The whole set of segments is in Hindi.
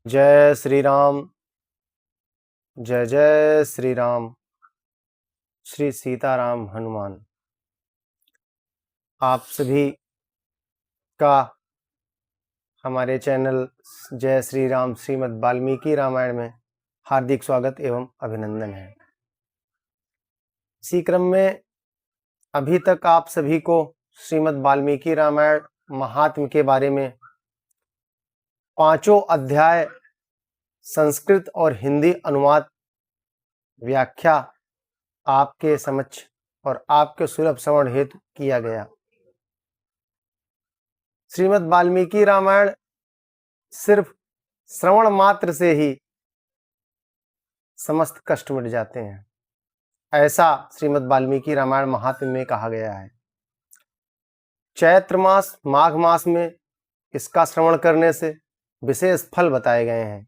जय श्री राम। जय जय श्री राम। श्री सीताराम हनुमान। आप सभी का हमारे चैनल जय श्री राम श्रीमद् वाल्मीकि रामायण में हार्दिक स्वागत एवं अभिनंदन है। इसी क्रम में अभी तक आप सभी को श्रीमद् वाल्मीकि रामायण महात्म्य के बारे में पांचों अध्याय संस्कृत और हिंदी अनुवाद व्याख्या आपके समक्ष और आपके सुलभ श्रवण हेतु किया गया। श्रीमद् वाल्मीकि रामायण सिर्फ श्रवण मात्र से ही समस्त कष्ट मिट जाते हैं, ऐसा श्रीमद् वाल्मीकि रामायण महात्म्य में कहा गया है। चैत्र मास माघ मास में इसका श्रवण करने से विशेष फल बताए गए हैं,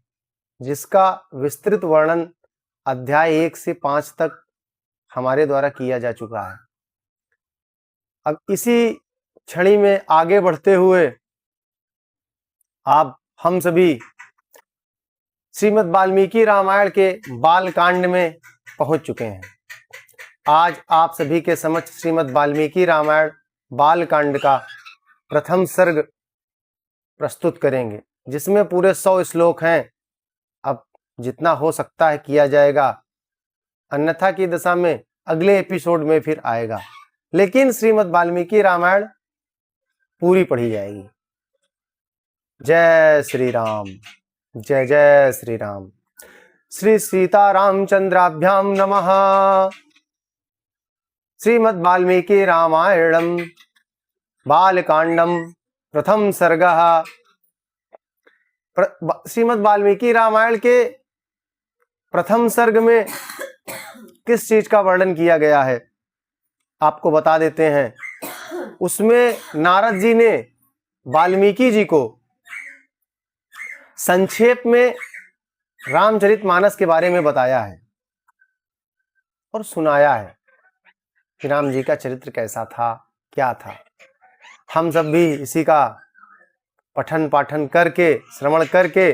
जिसका विस्तृत वर्णन अध्याय 1 से 5 तक हमारे द्वारा किया जा चुका है। अब इसी छड़ी में आगे बढ़ते हुए हम सभी श्रीमद् वाल्मीकि रामायण के बाल कांड में पहुंच चुके हैं। आज आप सभी के समक्ष श्रीमद् वाल्मीकि रामायण बाल कांड का प्रथम सर्ग प्रस्तुत करेंगे, जिसमें पूरे 100 श्लोक हैं। अब जितना हो सकता है किया जाएगा, अन्यथा की दशा में अगले एपिसोड में फिर आएगा, लेकिन श्रीमद् वाल्मीकि रामायण पूरी पढ़ी जाएगी। जय श्री राम। जय जय श्री राम। श्री सीतारामचंद्राभ्याम नमः। श्रीमद् वाल्मीकि रामायणम बालकांडम प्रथम सर्गः। श्रीमद् वाल्मीकि रामायण के प्रथम सर्ग में किस चीज का वर्णन किया गया है आपको बता देते हैं। उसमें नारद जी ने वाल्मीकि जी को संक्षेप में रामचरितमानस के बारे में बताया है और सुनाया है कि राम जी का चरित्र कैसा था, क्या था। हम सब भी इसी का पठन पाठन करके, श्रवण करके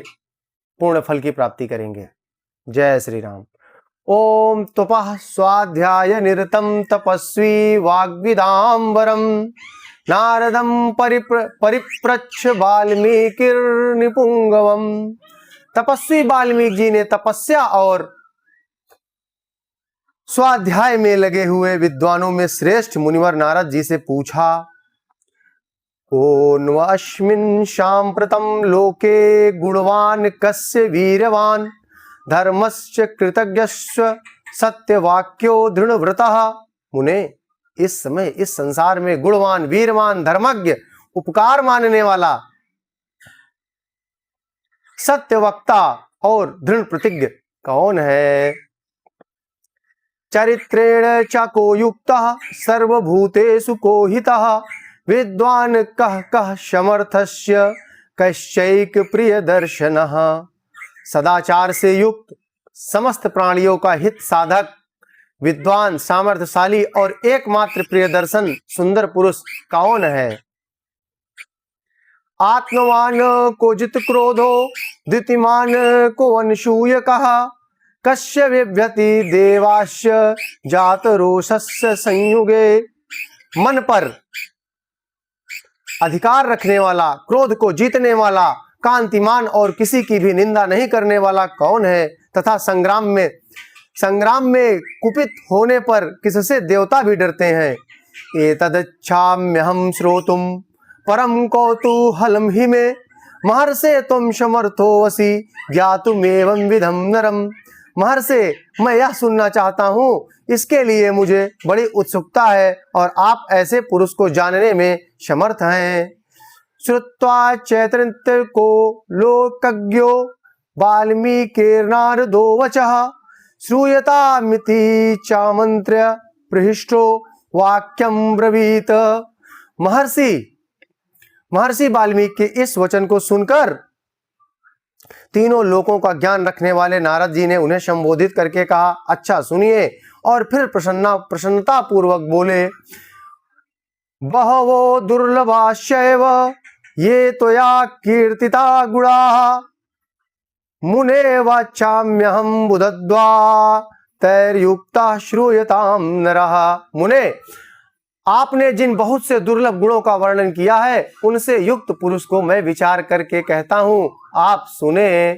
पूर्ण फल की प्राप्ति करेंगे। जय श्री राम। ओम तपः स्वाध्याय निरतं तपस्वी वाग्विदाम्बरं नारदं परिप्रच्छ वाल्मीकिर्निपुंगवम्। तपस्वी वाल्मीकि जी ने तपस्या और स्वाध्याय में लगे हुए विद्वानों में श्रेष्ठ मुनिवर नारद जी से पूछा, कोन्वस्मिन् साम्प्रतं लोके गुणवान् कस्य वीरवान् धर्मस्य कृतज्ञस्य सत्यवाक्यो दृढ़व्रतः। मुने, इस समय इस संसार में गुणवान, वीरवान, धर्मज्ञ, उपकार मानने वाला, सत्यवक्ता और दृढ़ प्रतिज्ञ कौन है? चरित्रेण चाको युक्तः सर्वभूतेषु कोहितः विद्वान् कः कः समर्थस्य कश्चैक प्रियदर्शनः। सदाचार से युक्त, समस्त प्राणियों का हित साधक, विद्वान, सामर्थ्यशाली और एकमात्र प्रियदर्शन सुंदर पुरुष कौन है? आत्मवान को जित क्रोधो द्युतिमान को अनसूय कहा कश्य विभ्यति देवास्य जात रोषस्य संयुगे। मन पर अधिकार रखने वाला, क्रोध को जीतने वाला, कांतिमान और किसी की भी निंदा नहीं करने वाला कौन है? तथा संग्राम में कुपित होने पर किससे देवता भी डरते हैं? एतदच्छाम्यहं श्रोतुम परम कौतूहलम हि मे महर्षे त्वं समर्थोऽसि ज्ञातुमेवं विधं नरम। महर्षे, मैं यह सुनना चाहता हूँ, इसके लिए मुझे बड़ी उत्सुकता है और आप ऐसे पुरुष को जानने में समर्थ हैं। श्रुत्वा चैतन्य को लोकज्ञो वाल्मीकिर्नारदो वचः श्रूयतामिति चामन्त्र्य प्रहिष्टो वाक्यं ब्रवीत। महर्षि वाल्मीकि के इस वचन को सुनकर तीनों लोकों का ज्ञान रखने वाले नारद जी ने उन्हें संबोधित करके कहा, अच्छा सुनिए। और फिर प्रसन्नता पूर्वक बोले, बहवो दुर्लभाश्चैव ये त्वया कीर्तिता गुणाः मुने वाचाम्यहं बुधद्वा तैर्युक्ता श्रूयताम नरः। मुने, आपने जिन बहुत से दुर्लभ गुणों का वर्णन किया है उनसे युक्त पुरुष को मैं विचार करके कहता हूं, आप सुने।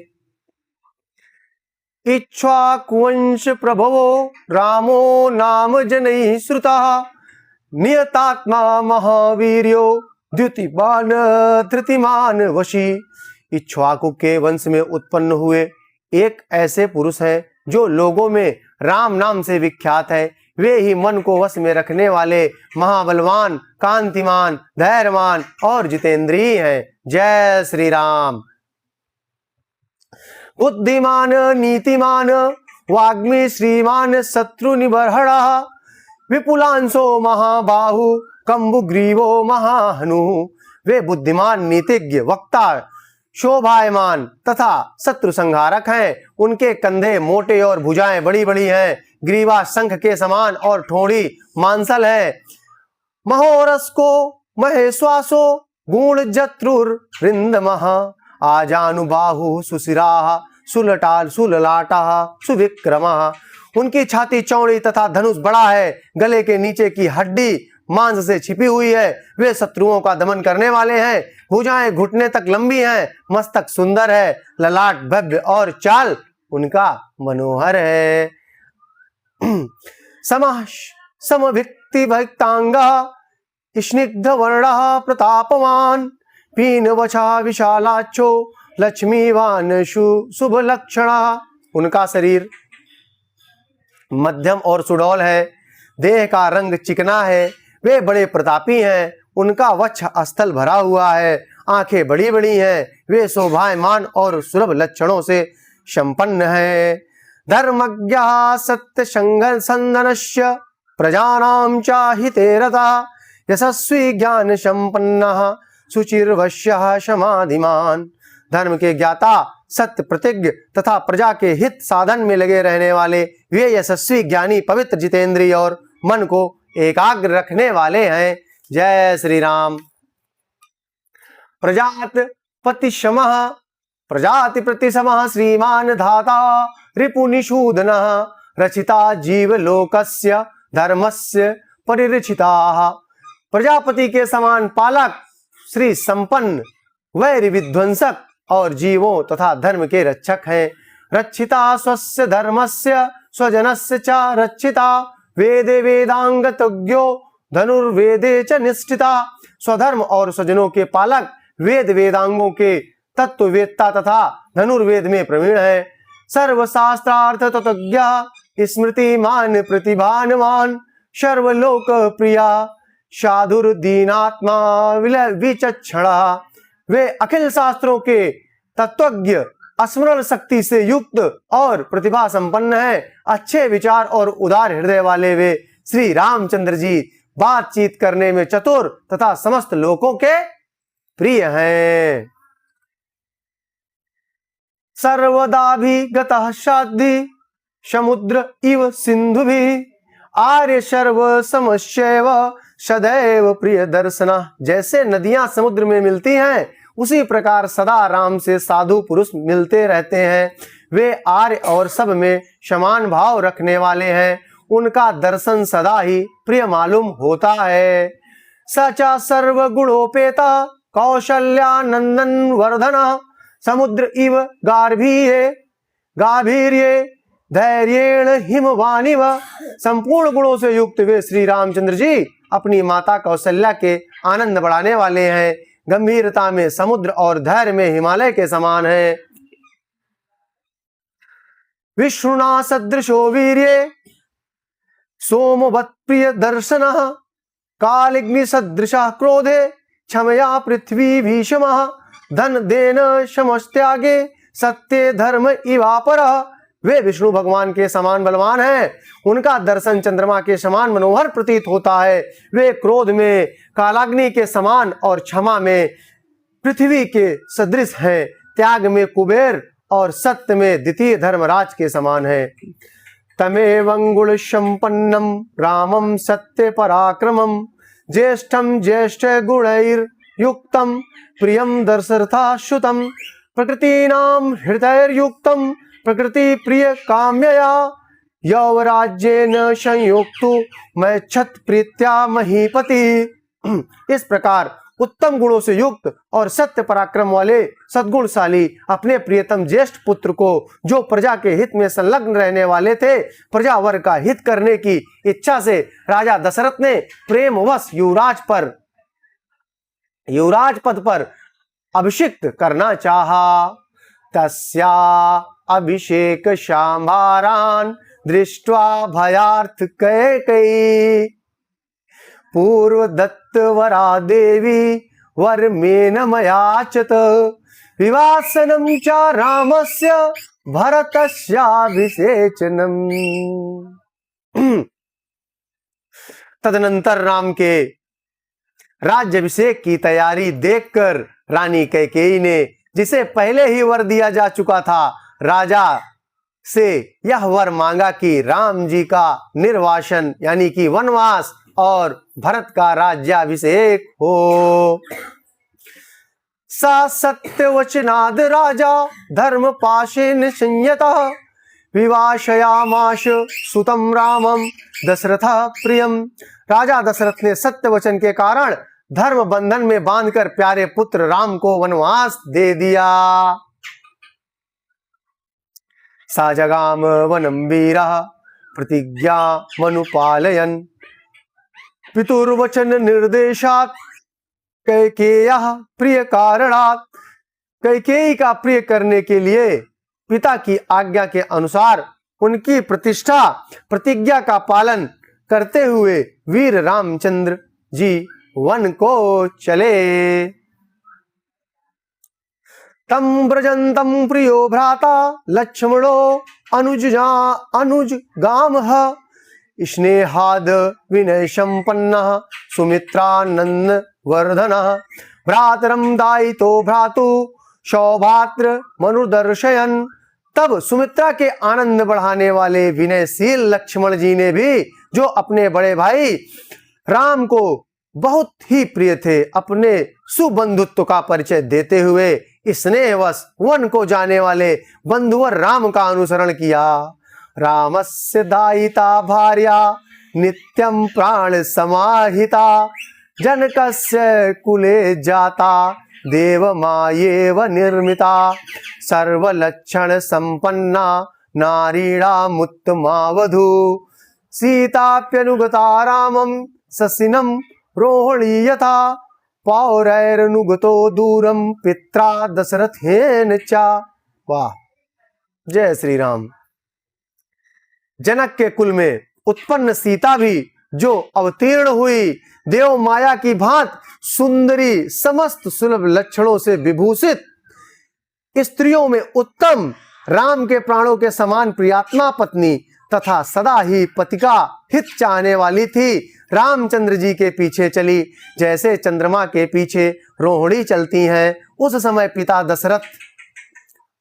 इक्ष्वाकुवंश प्रभवो रामो नाम जनैः श्रुतः नियतात्मा महावीर्यो द्युतिमान धृतिमान वशी। इक्ष्वाकु के वंश में उत्पन्न हुए एक ऐसे पुरुष हैं जो लोगों में राम नाम से विख्यात है। वे ही मन को वश में रखने वाले महाबलवान, कांतिमान, धैर्यवान और जितेंद्रिय हैं। जय श्री राम। बुद्धिमान नीतिमान वाग्मी श्रीमान शत्रुनिबर्हणः विपुलांशो महाबाहु कंबुग्रीवो महाहनु। वे बुद्धिमान, नीतिज्ञ, वक्ता, शोभायमान तथा शत्रु संहारक हैं। उनके कंधे मोटे और भुजाएं बड़ी बड़ी हैं। ग्रीवा शंख के समान और ठोड़ी मांसल है। महोरस्को महेश्वासो गुण जत्रुर रिंदमः आजानुबाहु सुशिराः सुलटाल सुललाटः सुविक्रमः। उनकी छाती चौड़ी तथा धनुष बड़ा है। गले के नीचे की हड्डी मांस से छिपी हुई है। वे शत्रुओं का दमन करने वाले हैं। भुजाएं घुटने तक लंबी हैं। मस्तक सुंदर है। ललाट भव्य और चाल उनका मनोहर है। समभिक्ति भक्तांगा स्निग्ध वर्णः प्रतापवान पीनवचा विशालाक्षो लक्ष्मीवान शुभ लक्षणः। उनका शरीर मध्यम और सुडौल है। देह का रंग चिकना है। वे बड़े प्रतापी हैं। उनका वक्ष स्थल भरा हुआ है। आंखें बड़ी बड़ी हैं। वे शोभायमान और सुलभ लक्षणों से संपन्न हैं। धर्मज्ञः सत्य संदनस्य प्रजानां चाहिते रतः यशस्वी ज्ञान संपन्नः शुचिर्वश्यः समाधिमान। धर्म के ज्ञाता, सत्य प्रतिज्ञ तथा प्रजा के हित साधन में लगे रहने वाले वे यशस्वी, ज्ञानी, पवित्र, जितेंद्रिय और मन को एकाग्र रखने वाले हैं। जय श्री राम। प्रजाति प्रतिशमः श्रीमान धाता रिपुनिषूदनः रचिता जीवलोकस्य धर्मस्य परिरक्षिताः। प्रजापति के समान पालक, श्री संपन्न, वैरि विध्वंसक और जीवों तथा धर्म के रक्षक हैं। रक्षिता स्वस्य धर्मस्य स्वजनस्य च रक्षिता वेदे वेदांगतज्ञो धनुर्वेदे च निष्ठिता। स्वधर्म और स्वजनों के पालक, वेद वेदांगों के तत्ववेत्ता तथा धनुर्वेद में प्रवीण है। सर्वशास्त्रार्थ तत्वज्ञ स्मृतिमान प्रतिभानवान सर्वलोक प्रिया साधुर्दीनात्मा विचक्षणा। वे अखिल शास्त्रों के तत्वज्ञ, स्मरण शक्ति से युक्त और प्रतिभा संपन्न है। अच्छे विचार और उदार हृदय वाले वे श्री रामचंद्र जी बातचीत करने में चतुर तथा समस्त लोकों के प्रिय हैं। सर्वदा भी गतः शाद्धि समुद्र इव सिंधु भी आर्य सर्व समस्यैव सदैव प्रिय दर्शना। जैसे नदियां समुद्र में मिलती हैं उसी प्रकार सदा राम से साधु पुरुष मिलते रहते हैं। वे आर्य और सब में समान भाव रखने वाले हैं। उनका दर्शन सदा ही प्रिय मालूम होता है। सचा सर्व गुणोपेता कौशल्यानंदन वर्धन समुद्र इव गाभीर्ये धैर्येण हिमवानिव। संपूर्ण गुणों से युक्त वे श्री रामचंद्र जी अपनी माता कौशल्या के आनंद बढ़ाने वाले हैं। गंभीरता में समुद्र और धैर्य में हिमालय के समान है। विष्णुना सदृशो वीर्ये सोमवत् प्रिय दर्शनः कालिग्नि सदृशः क्रोधे क्षमया पृथ्वी भीषमः धन देन समस्त्यागे सत्य धर्म इवापरः। वे विष्णु भगवान के समान बलवान हैं। उनका दर्शन चंद्रमा के समान मनोहर प्रतीत होता है। वे क्रोध में कालाग्नि के समान और क्षमा में पृथ्वी के सदृश हैं। त्याग में कुबेर और सत्य में द्वितीय धर्मराज के समान है। तमेवं गुण संपन्नम रामम सत्य पराक्रमम ज्येष्ठम ज्येष्ठ गुणैर्युक्तम प्रियम दशरथाच्युतम प्रकृतीनां हृदययुक्तं प्रकृति प्रिय काम्यया यौवराज्येन संयुक्तो मैं छत प्रीत्या महीपति। इस प्रकार उत्तम गुणों से युक्त और सत्य पराक्रम वाले सद्गुणशाली अपने प्रियतम ज्येष्ठ पुत्र को, जो प्रजा के हित में संलग्न रहने वाले थे, प्रजा वर्ग का हित करने की इच्छा से राजा दशरथ ने प्रेमवश युवराज पद पर अभिषिक्त करना चाहा। तस्या अभिषेक शांभारान दृष्ट्वा भयार्थ कैकेयी पूर्व दत्त वरा देवी वरमेन मयाचत विवासनम च रामस्य भरतस्याभिषेचनम। तदनंतर राम के राज्याभिषेक की तैयारी देखकर रानी कैकेयी ने, जिसे पहले ही वर दिया जा चुका था, राजा से यह वर मांगा कि राम जी का निर्वासन यानी कि वनवास और भरत का राज्याभिषेक हो। सा सत्यवचनाद राजा धर्म पाशेन संयतः विवाशयामाश सुतम रामम दशरथ प्रियम। राजा दशरथ ने सत्य वचन के कारण धर्म बंधन में बांधकर प्यारे पुत्र राम को वनवास दे दिया। सा जगाम वनम वीरः प्रतिज्ञा मनुपालयन् पितुर्वचन निर्देशात् कैकेयः प्रिय कारणात्। कैकेयी का प्रिय करने के लिए पिता की आज्ञा के अनुसार उनकी प्रतिज्ञा का पालन करते हुए वीर रामचंद्र जी वन को चले। तम ब्रजंतम प्रियो भ्राता लक्ष्मणो अनुज गामः स्नेहाद विनय संपन्नः सुमित्रानंद वर्धनः भ्रातरम दायितो भ्रातु सौभात्र मनुदर्शयन। तब सुमित्रा के आनंद बढ़ाने वाले विनयशील लक्ष्मण जी ने भी, जो अपने बड़े भाई राम को बहुत ही प्रिय थे, अपने सुबंधुत्व का परिचय देते हुए स्नेहवश वन को जाने वाले बंधुवर राम का अनुसरण किया। रामस्य दायिता भार्या नित्यं प्राण समाहिता जनकस्य कुले जाता देवमायेव निर्मिता सर्वलक्षण संपन्ना नारीणामुत्तमा वधू सीताप्यनुगता रामं ससिनं रोहिणी यथा पौरैरनुगतो दूरम पित्रा दशरथेन चा। वाह, जय श्री राम। जनक के कुल में उत्पन्न सीता भी, जो अवतीर्ण हुई देव माया की भांत सुंदरी, समस्त सुलभ लक्षणों से विभूषित, स्त्रियों में उत्तम, राम के प्राणों के समान प्रियात्मा पत्नी तथा सदा ही पति का हित चाहने वाली थी, रामचंद्र जी के पीछे चली, जैसे चंद्रमा के पीछे रोहिणी चलती हैं। उस समय पिता दशरथ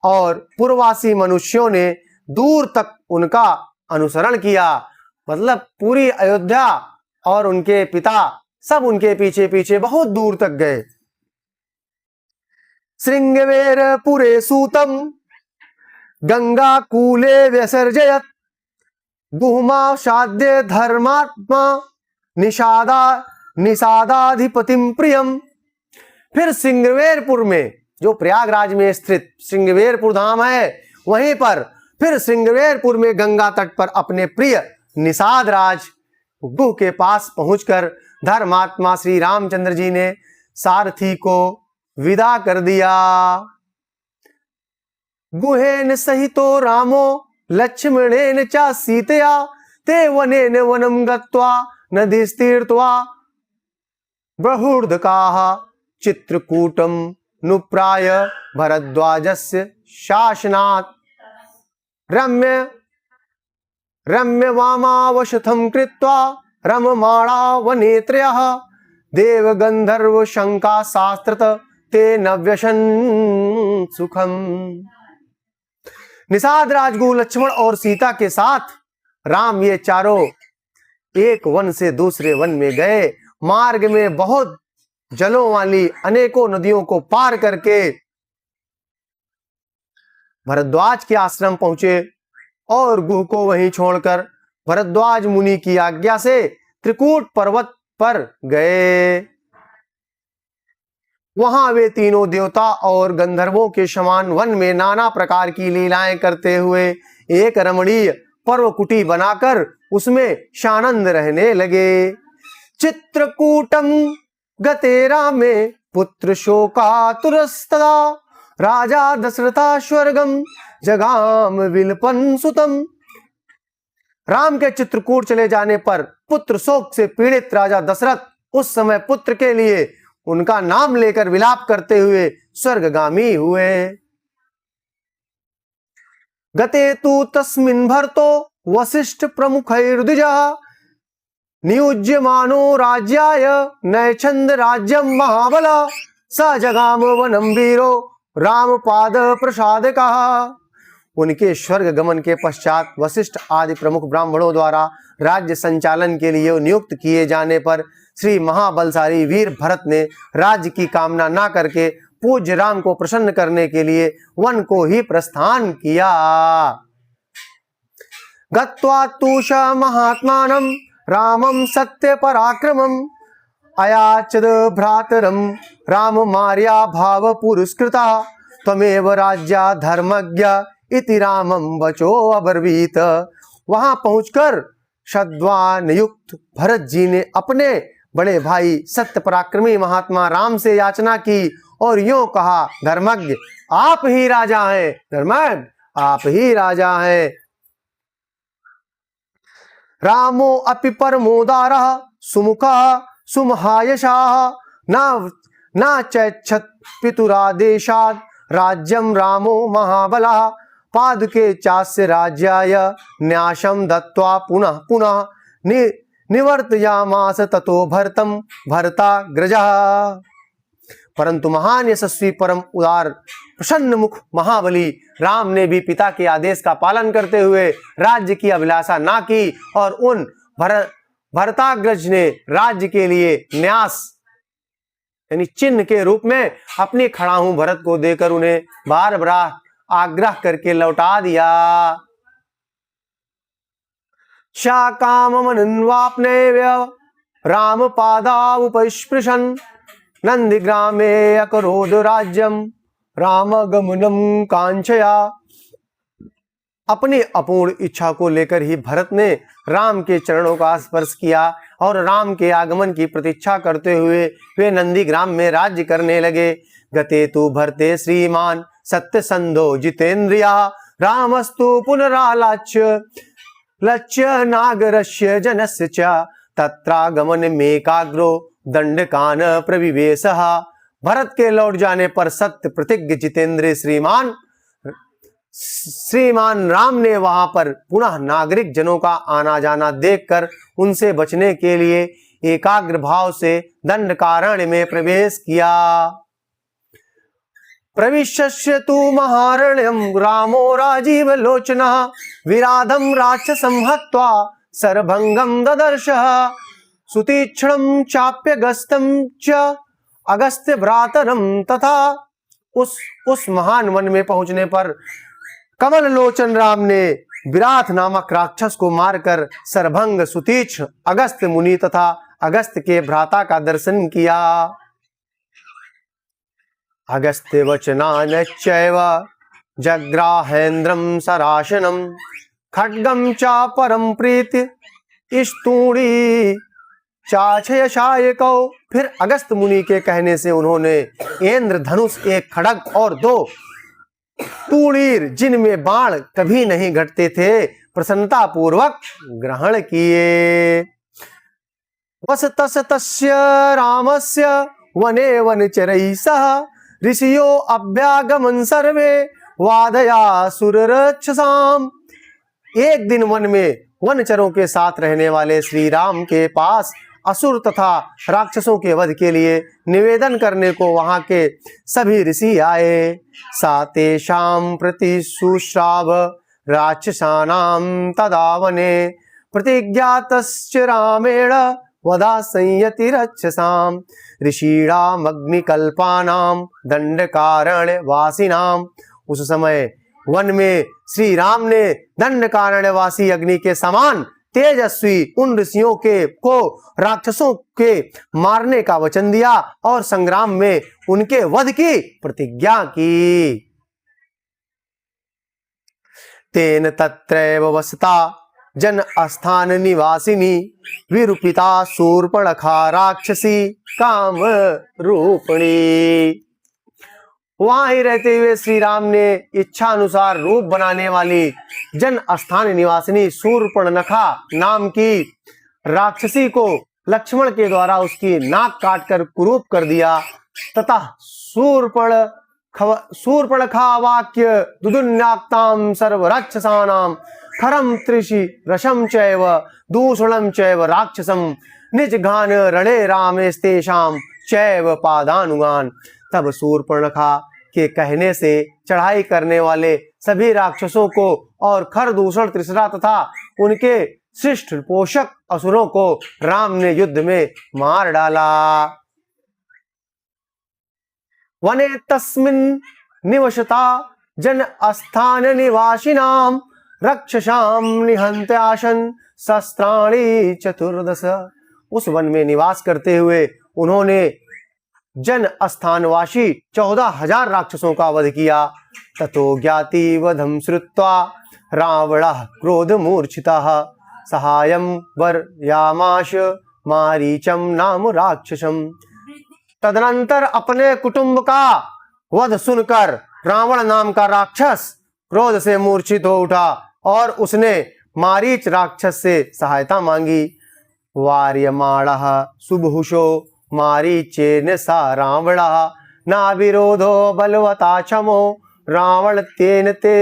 और पूर्ववासी मनुष्यों ने दूर तक उनका अनुसरण किया, मतलब पूरी अयोध्या और उनके पिता सब उनके पीछे पीछे बहुत दूर तक गए। श्रृंगवेर पुरे सूतम गंगा कूले व्यसर्जयत गुहमा साध्य धर्मात्मा निषादाधिपतिम प्रियम। फिर श्रृंगवेरपुर में, जो प्रयागराज में स्थित श्रृंगवेरपुर धाम है, वहीं पर फिर श्रृंगवेरपुर में गंगा तट पर अपने प्रिय निषाद राज गुह के पास पहुंचकर धर्मात्मा श्री रामचंद्र जी ने सारथी को विदा कर दिया। गुहेन सहितो रामो लक्ष्मणेन च सीतया ते वनेन वनम गत्वा नदीस्तीर्त्वा बहुर्धकाः चित्रकूटम नुप्राय भरद्वाजस्य शासनात् रम्य वामावशथं कृत्वा रममाणा वनेत्रयः देव गंधर्व शंका शास्त्रत ते नव्यशन सुखम। निषाद राजगुरु लक्ष्मण और सीता के साथ राम ये चारों एक वन से दूसरे वन में गए। मार्ग में बहुत जलों वाली अनेकों नदियों को पार करके भरद्वाज के आश्रम पहुंचे और गुह को वहीं छोड़कर भरद्वाज मुनि की आज्ञा से त्रिकूट पर्वत पर गए। वहां वे तीनों देवता और गंधर्वों के समान वन में नाना प्रकार की लीलाएं करते हुए एक रमणीय पर्व कुटी बनाकर उसमें शानंद रहने लगे। चित्रकूटम गते रामे पुत्र शोकातुरस्तदा राजा दशरथा स्वर्गम जगाम विलपन सुतम। राम के चित्रकूट चले जाने पर पुत्र शोक से पीड़ित राजा दशरथ उस समय पुत्र के लिए उनका नाम लेकर विलाप करते हुए स्वर्गगामी हुए। गते तु तस्मिन् भरतो वसिष्ठ प्रमुखैर्द्विजः नियुज्यमानो राज्याय नैच्छन्द राज्यं महाबलः स जगाम वनं वीरो रामपाद प्रसादकः। उनके स्वर्ग गमन के पश्चात वशिष्ठ आदि प्रमुख ब्राह्मणों द्वारा राज्य संचालन के लिए नियुक्त किए जाने पर श्री महाबलशाली वीर भरत ने राज्य की कामना ना करके पूज्य राम को प्रसन्न करने के लिए वन को ही प्रस्थान किया। गत्वा तूष महात्मानं रामं सत्य पराक्रमं अयाचद भ्रातरं राम मार्या भाव पुरस्कृता त्वमेव राज्या धर्मज्ञ इति रामं वचो अब्रवीत। वहां पहुंचकर सद्वान युक्त भरत जी ने अपने बड़े भाई सत्य पराक्रमी महात्मा राम से याचना की और यूं कहा, धर्मज्ञ आप ही राजा हैं, धर्मज्ञ आप ही राजा हैं। रामो अपि परमोदारः सुमुखः सुमहायशाः न चैच्छत् पितुरादेशात् राज्यं रामो महाबलः पादुके चास्य राज्याय न्यासं दत्त्वा पुनः पुनः निवर्तयामास ततो भरतं भरताग्रजः। परंतु महान यशस्वी परम उदार प्रसन्न मुख महाबली राम ने भी पिता के आदेश का पालन करते हुए राज्य की अभिलाषा ना की और उन भरताग्रज ने राज्य के लिए न्यास यानी चिन्ह के रूप में अपनी खड़ाहू भरत को देकर उन्हें बार बार आग्रह करके लौटा दिया। शाकाममनुन्वाप्नेव्य राम पादावुपस्पृशन् नंदिग्रामे अकरोद राज्यम राम गमनम कांक्षया। अपनी अपूर्ण इच्छा को लेकर ही भरत ने राम के चरणों का स्पर्श किया और राम के आगमन की प्रतीक्षा करते हुए वे नंदीग्राम में राज्य करने लगे। गते तु भरते श्रीमान सत्य संधो जितेन्द्रिया रामस्तु पुनरालाच्य लक्ष्य नागरस्य जनस्य च तत्रागमन मेकाग्रो दंडकान प्रविवेशः। भरत के लौट जाने पर सत्य प्रतिज्ञ जितेंद्रिय श्रीमान राम ने वहां पर पुनः नागरिक जनों का आना जाना देखकर उनसे बचने के लिए एकाग्र भाव से दंडकारण्य में प्रवेश किया। प्रविश्य तु महारण्यम रामो राजीव लोचनः विराधम राक्षसं हत्वा सरभंगम ददर्शः सुतीक्ष्णं चाप्यगस्तं च अगस्त्य भ्रातरम। तथा उस महान वन में पहुंचने पर कमल लोचन राम ने विराट नामक राक्षस को मारकर सरभंग सुतीक्ष्ण अगस्त्य मुनि तथा अगस्त्य के भ्राता का दर्शन किया। अगस्त्य वचनानच्चैव जग्राहेन्द्रं सराशनम खड्गम चा परम प्रीति स्तूणी चाछयशायकौ। फिर अगस्त्य मुनि के कहने से उन्होंने इंद्र धनुष एक खड्ग और दो तूणीर जिनमें बाण कभी नहीं घटते थे प्रसन्नता पूर्वक ग्रहण किए। वस तस तस्य रामस्य वने वनचरैः सह ऋषियो अभ्यागमन सर्वे वादया सुररक्षसाम। एक दिन वन में वनचरों के साथ रहने वाले श्री राम के पास असुर तथा राक्षसों के वध के लिए निवेदन करने को वहां के सभी ऋषि आए। सातेषां प्रति शुश्राव राक्षसानां तदा वने प्रतिज्ञातश्च रामेण वधा संयति रक्षसां ऋषीणाम् अग्निकल्पानां दंडकारण्य वासिनां। उस समय वन में श्री राम ने दंडकारण्यवासी अग्नि के समान तेजस्वी उन ऋषियों को राक्षसों के मारने का वचन दिया और संग्राम में उनके वध की प्रतिज्ञा की। तेन तत्रैव वसता जन अस्थान निवासिनी विरूपिता शूर्पणखा राक्षसी काम रूपिणी। वहां ही रहते हुए श्री राम ने इच्छा अनुसार रूप बनाने वाली जन स्थान निवासिनी शूर्पणखा नाम की राक्षसी को लक्ष्मण के द्वारा उसकी नाक काटकर कुरूप कर दिया तथा शूर्पणखा वाक्य दुदुन्याक्ताम सर्व राक्षसानाम खरम त्रिषि रशम चैव दूषणम चैव राक्षसम निज घान रणे रामेस्तेषाम चैव पादानुगान। तब शूर्पणखा के कहने से चढ़ाई करने वाले सभी राक्षसों को और खर दूषण त्रिसरा तथा उनके शिष्ट पोषक असुरों को राम ने युद्ध में मार डाला। वने तस्मिन् निवसता जन अस्थान निवासिनाम रक्षसाम निहन्ते आसन शस्त्राणि चतुर्दश। उस वन में निवास करते हुए उन्होंने जन स्थानवासी 14,000 राक्षसों का वध किया। ततो ज्ञाति वधम श्रुत्वा रावणः क्रोध मूर्छितः सहायं वर्यामाश मारीचम नाम राक्षसम। तदनंतर अपने कुटुंब का वध सुनकर रावण नाम का राक्षस क्रोध से मूर्छित हो उठा और उसने मारीच राक्षस से सहायता मांगी। वार्यमाणः सुबहुशो मारीचेन सा रावणः ना विरोधो बलवता क्षमो रावण तेन ते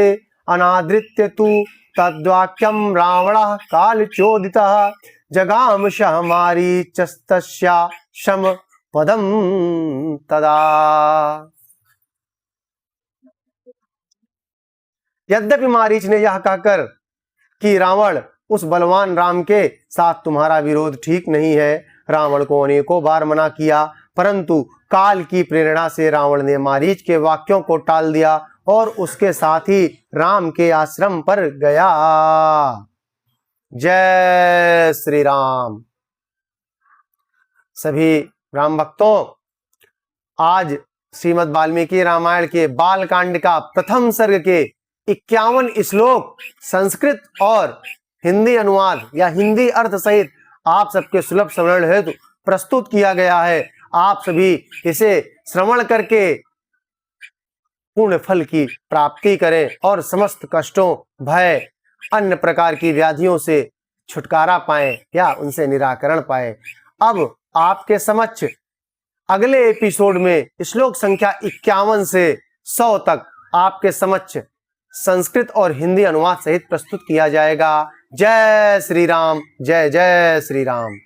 अनादृत्य तु तद्वाक्यम रावणः कालचोदितः जगाम शह मारीचस्तस्या शम पदम तदा। यद्यपि मारीच ने यह कहकर कि रावण उस बलवान राम के साथ तुम्हारा विरोध ठीक नहीं है, रावण को अनेकों बार मना किया, परंतु काल की प्रेरणा से रावण ने मारीच के वाक्यों को टाल दिया और उसके साथ ही राम के आश्रम पर गया। जय श्री राम। सभी राम भक्तों, आज श्रीमद् वाल्मीकि रामायण के बालकांड का प्रथम सर्ग के 51 श्लोक संस्कृत और हिंदी अनुवाद या हिंदी अर्थ सहित आप सबके सुलभ श्रवण हेतु प्रस्तुत किया गया है। आप सभी इसे श्रवण करके पूर्ण फल की प्राप्ति करें और समस्त कष्टों, भय, अन्य प्रकार की व्याधियों से छुटकारा पाएं या उनसे निराकरण पाएं। अब आपके समक्ष अगले एपिसोड में श्लोक संख्या 51 से 100 तक आपके समक्ष संस्कृत और हिंदी अनुवाद सहित प्रस्तुत किया जाएगा। जय श्री राम, जय जय श्री राम।